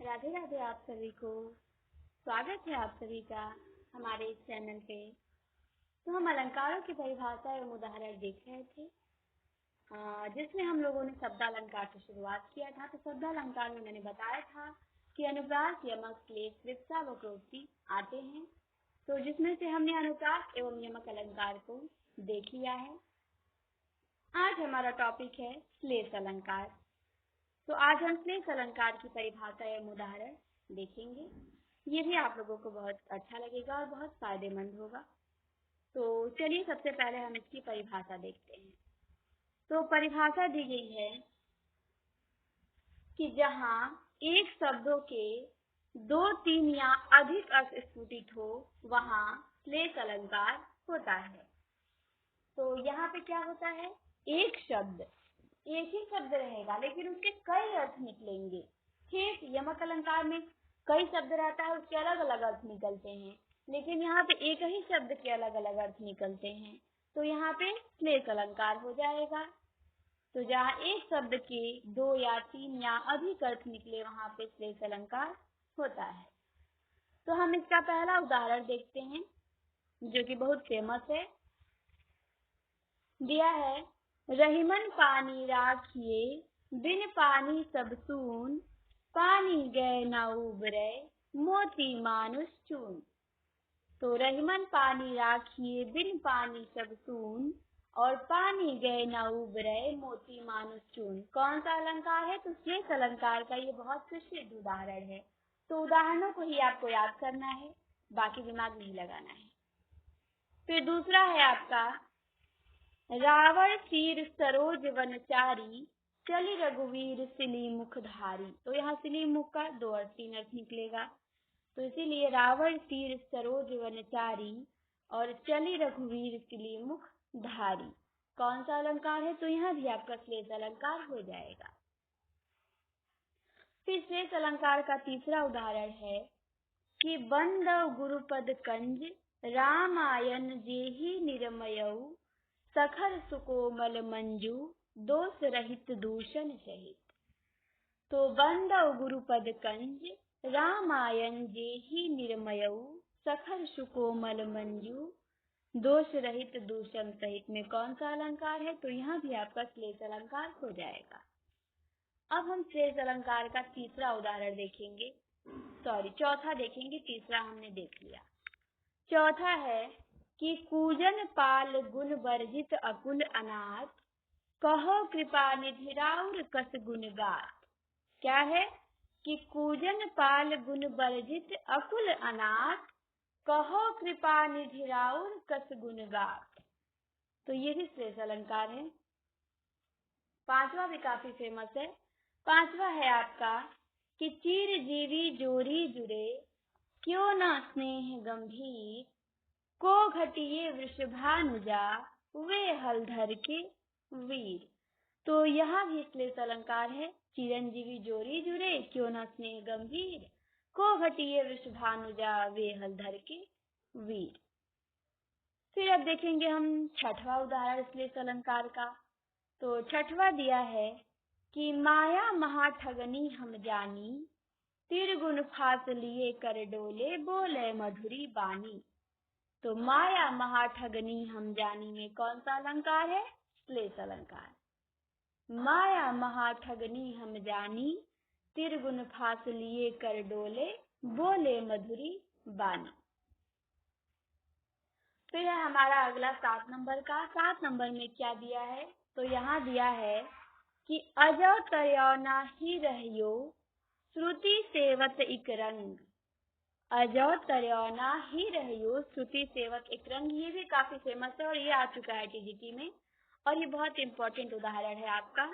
राधे राधे आप सभी को। स्वागत है आप सभी का हमारे इस चैनल पे। तो हम अलंकारों की परिभाषा एवं उदाहरण देख रहे थे, जिसमें हम लोगों ने शब्दालंकार से शुरुआत किया था। तो शब्दालंकार में मैंने बताया था कि अनुप्रास, यमक, क्लेश, विवक्षा, वक्रोक्ति आते हैं। तो जिसमें से हमने अनुप्रास एवं यमक अलंकार को देख लिया है। आज हमारा टॉपिक है श्लेष अलंकार। तो आज हम श्लेष अलंकार की परिभाषा एवं उदाहरण देखेंगे। ये भी आप लोगों को बहुत अच्छा लगेगा और बहुत फायदेमंद होगा। तो चलिए सबसे पहले हम इसकी परिभाषा देखते हैं। तो परिभाषा दी गई है कि जहाँ एक शब्दों के 2, 3 या अधिक अर्थ स्फुटित हो वहाँ श्लेष अलंकार होता है। तो यहाँ पे क्या होता है, एक शब्द एक ही शब्द रहेगा लेकिन उसके कई अर्थ निकलेंगे। ठीक, यमक अलंकार में कई शब्द रहता है, उसके अलग अलग अर्थ निकलते हैं, लेकिन यहाँ पे एक ही शब्द के अलग अलग अर्थ निकलते हैं। तो यहाँ पे श्लेष अलंकार हो जाएगा। तो जहाँ एक शब्द के 2 या 3 या अधिक अर्थ निकले वहाँ पे श्लेष अलंकार होता है। तो हम इसका पहला उदाहरण देखते हैं जो कि बहुत फेमस है। दिया है, रहीमन पानी राखिए बिन पानी सब सून, पानी गए न उबरे मोती मानुष चून। तो रहीमन पानी राखिए बिन पानी सब सून और पानी गए न उबरे मोती मानुष चून। कौन सा अलंकार है? तो श्लेष अलंकार का ये बहुत प्रसिद्ध उदाहरण है। तो उदाहरणों को ही आपको याद करना है, बाकी दिमाग नहीं लगाना है। फिर दूसरा है आपका, रावण तीर सरोज वनचारी, चली रघुवीर सिली मुखधारी। तो यहाँ सिली मुख का 2 और 3 अर्थ निकलेगा। तो इसीलिए रावण तीर सरोज वनचारी और चली रघुवीर सिली मुखधारी कौन सा अलंकार है? तो यहाँ भी आपका श्लेष अलंकार हो जाएगा। फिर श्लेष अलंकार का तीसरा उदाहरण है कि बंदव गुरुपद कंज, रामायण जेहि निरमयऊ, सखर सुकोमल मंजू, दोष रहित दूषण सहित। तो बंदव गुरुपद कंज, रामायण जेहि निर्मयऊ, सखर सुकोमल मंजू, दोष रहित दूषण सहित में कौन सा अलंकार है? तो यहाँ भी आपका श्लेष अलंकार हो जाएगा। अब हम श्लेष अलंकार का तीसरा उदाहरण देखेंगे, चौथा देखेंगे, तीसरा हमने देख लिया। चौथा है कि कूजन पाल गुण वर्जित अकुल अनाथ, कहो कृपा निधि राउर कस गुण गात। क्या है कि कूजन पाल गुण वर्जित अकुल अनाथ, कहो कृपा निधि राउर कस गुण गात। तो ये भी श्लेष अलंकार है। पांचवा भी काफी फेमस है। पांचवा है आपका कि चीर जीवी जोरी जुड़े, क्यों न स्नेह गंभीर, को घटिए वृषभानुजा, वे हलधर के वीर। तो यहाँ भी श्लेष अलंकार है। चिरंजीवी जोरी जुड़े, क्यों न स्नेह गंभीर, को घटिए वृषभानुजा, वे हलधर के वीर। फिर अब देखेंगे हम छठवां उदाहरण श्लेष अलंकार का। तो छठवां दिया है कि माया महाठगनी हम जानी, तिरगुन फास लिए कर डोले, बोले मधुरी बानी। तो माया महाठगनी हम जानी में कौन सा अलंकार है? श्लेष अलंकार। माया महाठगनी हम जानी, तिरगुन फास लिए कर डोले, बोले मधुरी बानी। फिर है हमारा अगला 7 नंबर का। 7 नंबर में क्या दिया है? तो यहाँ दिया है कि अजो तयौना ही रहियो, श्रुति सेवत इक रंग। अजो तयौना ही रहियो, श्रुति सेवत इक रंग। ये भी काफी फेमस है और ये आ चुका है टीजीटी में, और ये बहुत इम्पोर्टेंट उदाहरण है आपका।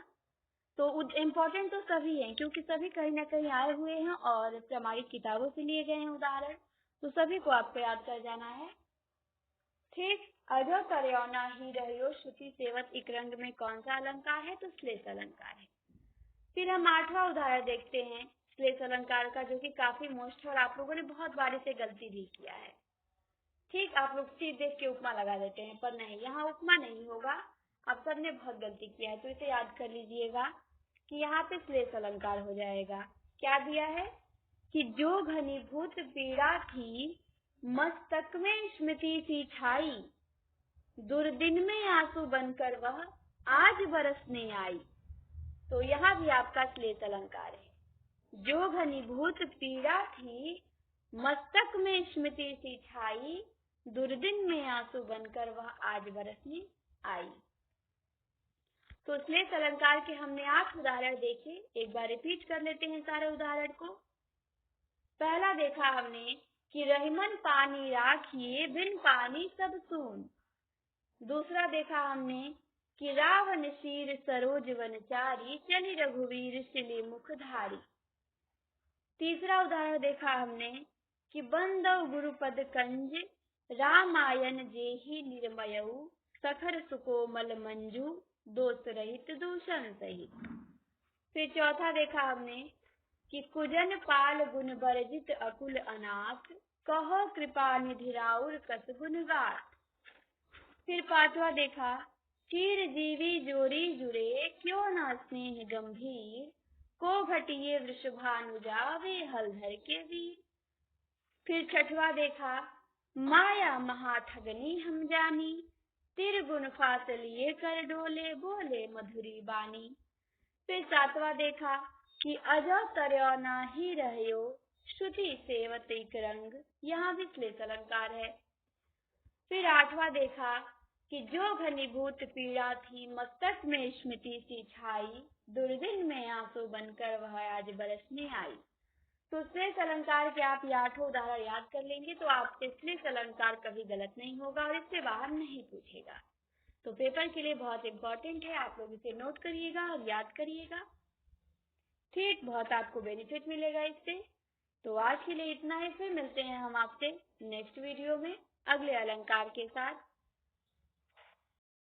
तो इम्पोर्टेंट तो सभी हैं क्योंकि सभी कहीं ना कहीं आए हुए हैं और प्रमाणित किताबों से लिए गए हैं उदाहरण, तो सभी को आपको याद कर जाना है। ठीक, अजो तयौना ही रहियो, श्रुति सेवत इक रंग में कौन सा अलंकार है? तो श्लेष अलंकार है। फिर हम 8वां उदाहरण देखते हैं श्लेष अलंकार का, जो कि काफी मोस्ट है और आप लोगों ने बहुत बार इसे गलती भी किया है। ठीक, आप लोग चीज देख के उपमा लगा देते हैं, पर नहीं, यहाँ उपमा नहीं होगा। आप सबने बहुत गलती किया है, तो इसे याद कर लीजिएगा कि यहाँ पे श्लेष अलंकार हो जाएगा। क्या दिया है कि जो घनीभूत पीड़ा थी मस्तक में स्मृति सी छाई, दुर्दिन में आंसू बनकर वह आज बरसने आई। तो यहाँ भी आपका श्लेष अलंकार है। जो घनीभूत पीड़ा थी मस्तक में स्मृति सी छाई, दुर्दिन में आंसू बनकर वह आज बरसने आई। तो श्लेष अलंकार के हमने 8 उदाहरण देखे। एक बार रिपीट कर लेते हैं सारे उदाहरण को। पहला देखा हमने कि रहीमन पानी राखिए, बिन पानी सब सून। दूसरा देखा हमने कि रावण शीर सरोज वनचारी, चली रघुवीर सिले मुखधारी। तीसरा उदाहरण देखा हमने कि बंदौ गुरुपद कंज, रामायण जेहि निर्मयऊ, सखर सुकोमल मंजू, दोष रहित दूषण सहित। फिर चौथा देखा हमने कि कुजन पाल गुण बरजित अकुल अनाथ, कहो कृपा निधि राउर कस गुण गाथ। फिर पांचवा देखा चीर जीवी जोरी जुड़े, क्यों न स्नेह गंभीर, को घटिए वृषभानुजा वे हलधर के वीर। फिर छठवा देखा माया महाठगनी हम जानी, तिरगुन फास लिए कर डोले, बोले मधुरी बानी। फिर सातवां देखा कि अजो तरयो नाही रहयो, श्रुति सेवत एक रंग, यहाँ भी श्लेष अलंकार है। फिर आठवां देखा कि जो घनीभूत पीड़ा थी मस्तक में स्मृति सी छाई, दुर्दिन में आंसू बनकर वह आज बरसने आई। तो श्लेष अलंकार के आप ये 8 उदाहरण याद कर लेंगे तो आपसे श्लेष अलंकार कभी गलत नहीं होगा और इससे बाहर नहीं पूछेगा। तो पेपर के लिए बहुत इम्पोर्टेंट है, आप लोग इसे नोट करिएगा और याद करिएगा। ठीक, बहुत आपको बेनिफिट मिलेगा इससे। तो आज के लिए इतना ही, फिर मिलते हैं हम आपसे नेक्स्ट वीडियो में अगले अलंकार के साथ।